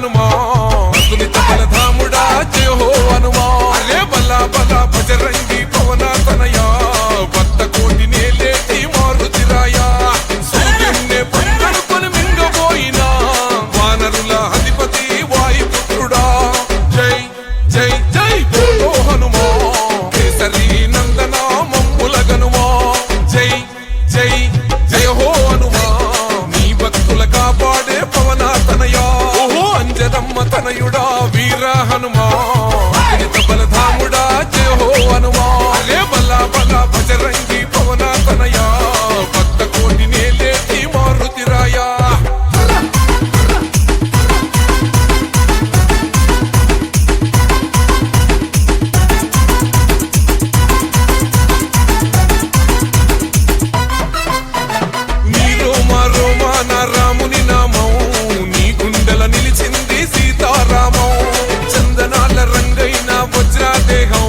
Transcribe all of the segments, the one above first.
హనుమా అతులిత బలధాముడా జయ హో హనుమా అరే బలా బలా బజరంగి పవన తనయా భక్త కోటి నేలేటి మారుతిరాయా సూర్యున్నే పంగడుకొని మింగబోయినా వానరుల అధిపతి వాయుపుత్రుడా జై జై జై బోలో హనుమా కేసరి నందన మమ్ముల గనుమా జై జై జయ హో హనుమా నీ భక్తుల కాపాడే పవన తనయా ఓహో అంజనమ్మ తనయుడా వీర హనుమా అతులిత బలధాముడా జయ హో హనుమా అరే బలా బలా బజరంగి పవన తనయా భక్త కోటి నేలేటి మారుతిరాయా నీలో మరో మాన రాముని నామం నీ గుండెల నిలిచింది సీతారామం చందనాల రంగైన వజ్రాదేహం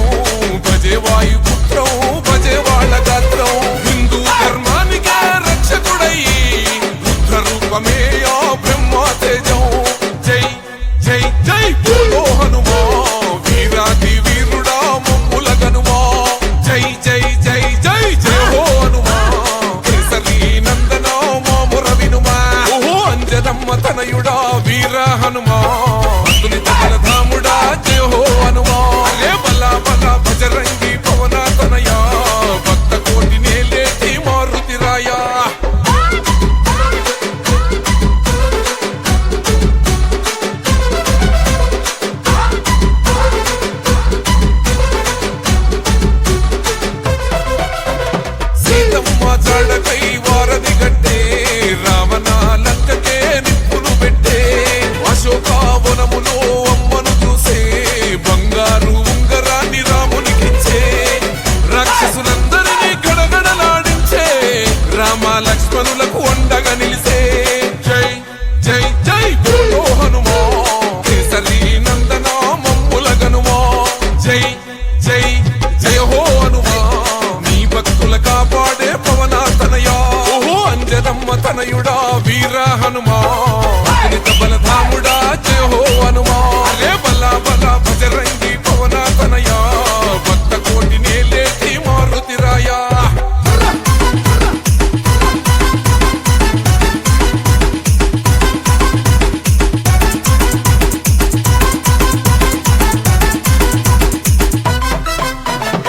భజే వాయుపుత్రం భజే వాళ్ళ గాత్రం హిందూ ధర్మానికే రక్షకుడయ్యి బుద్ధ రూపమే ఆ బ్రహ్మ తేజం జై జై జై బోలో హనుమా వీరాది వీరుడా మమ్ముల గనుమా జై జై జై జై జయ హో హనుమా కేసరి నందన మాముర వినుమా ఓహో అంజనమ్మ తనయుడా వీర హనుమా అతులిత బలధాముడా జయ హో హనుమా అరే బలా బలా బజరంగి పవన తనయా భక్త కోటి నేలేటి మారుతిరాయా సీతమ్మ జాడకై వారధి గట్టే రావణ లంకకే నిప్పులు పెట్టే అశోకావనములో అమ్మను చూసే బంగారు ఉంగరాన్ని రామునికిచ్చే రాక్షసులందరినీ గడగడలాడించే రామ లక్ష్మణులకు అండగా నిలిసే జై జై జై బోలో హనుమా కేసరి నందన మమ్ముల గనుమా జై జై జయ హో హనుమా నీ భక్తుల కాపాడే పవన తనయా ఓహో అంజనమ్మ తనయుడా వీర హనుమా అతులిత బలధాముడా జయ హో హనుమా అరే బలా బలా బజరంగి పవన తనయా భక్త కోటి నేలేటి మారుతిరాయా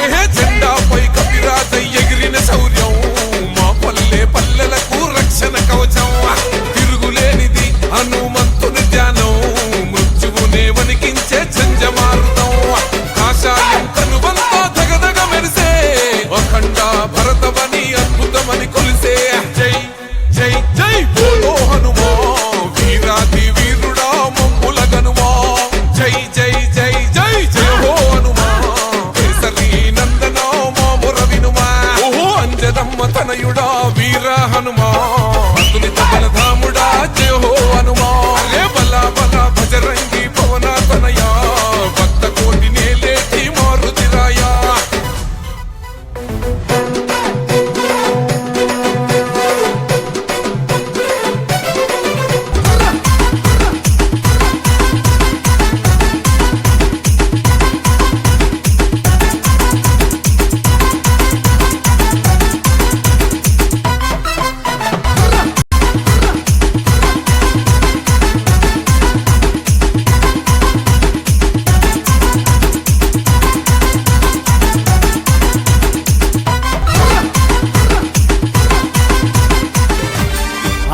ఏ జెండాపై కపిరాజై ఎగిరిన శౌర్యం మా పల్లె పల్లెలకు రక్షణ కవచం తిరుగులేనిది హనుమంతుని ధ్యానం మృత్యువునే వణికించే జంజమారుతం కాషాయం కనుబంతో దగదగ మెరిసే అఖండ భరతమని అద్భుతమని కొలిసే జై జై జై బోలో హనుమా వీరాది వీరుడా మమ్ముల గనుమా జై జై జై జై జయ హో హనుమా కేసరి నందన మాముర వినుమా ఓహో అంజనమ్మ తనయుడా వీర హనుమా అతులిత బలధాముడా జయ హో హనుమా అరే బలా బలా బజరంగి పవన తనయా భక్త కోటి నేలేటి మారుతిరాయా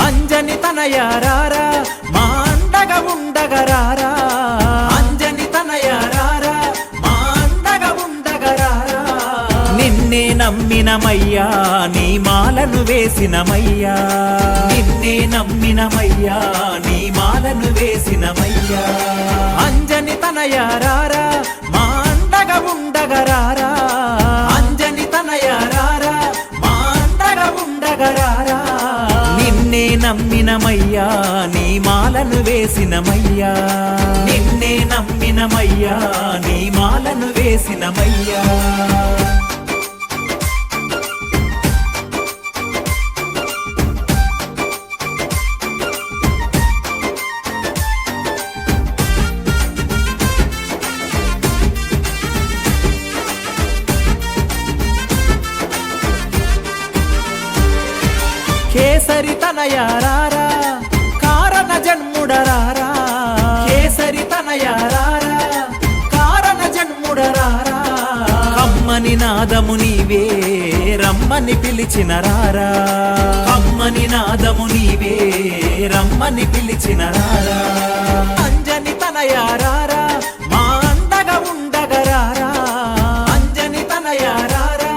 అంజని తనయారారా మా అండగా ఉండగరారా అంజని తనయారారా మా అండగా ఉండగరారా నిన్నే నమ్మినమయ్యా నీ మాలను వేసినమయ్యా నిన్నే నమ్మినమయ్యా నీ మాలను వేసినమయ్యా అంజని తనయారారా మా అండగా ఉండగరారా అంజని తనయారారా మా అండగా ఉండగరారా నిన్నే నమ్మినమయ్యా నీ మాలను వేసినమయ్యా నిన్నే నమ్మినమయ్యా నీ మాలను వేసినమయ్యా ఆ. తనయారారా కారణ జన్ముడరారా కేసరి తనయారారా కారణ జన్ముడరారా కమ్మని నాదము నీవే రమ్మని పిలిచిన రారా కమ్మని నాదము నీవే రమ్మని పిలిచిన రారా అంజని తనయారారా మా అండగా ఉండగరారా అంజని తనయారారా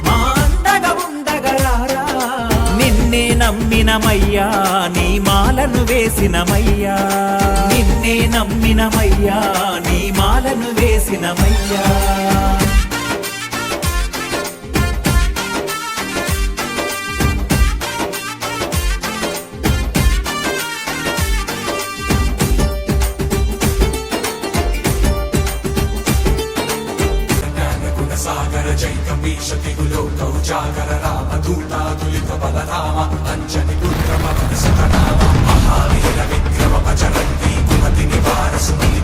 మా అండగా ఉండగరారా నిన్నే నమ్మినమయ్యా నీ మాలను వేసినమయ్యా నిన్నే నమ్మినమయ్యా నీ మాలను వేసినమయ్యా సాగర జై కపీశ దిగులో కౌజాగర రామ దూతాదులిత బలరామ అంజని పుత్ర మదన సతనామ మహావీర విక్రమ భజరంతి కుమతి నివార సుమతి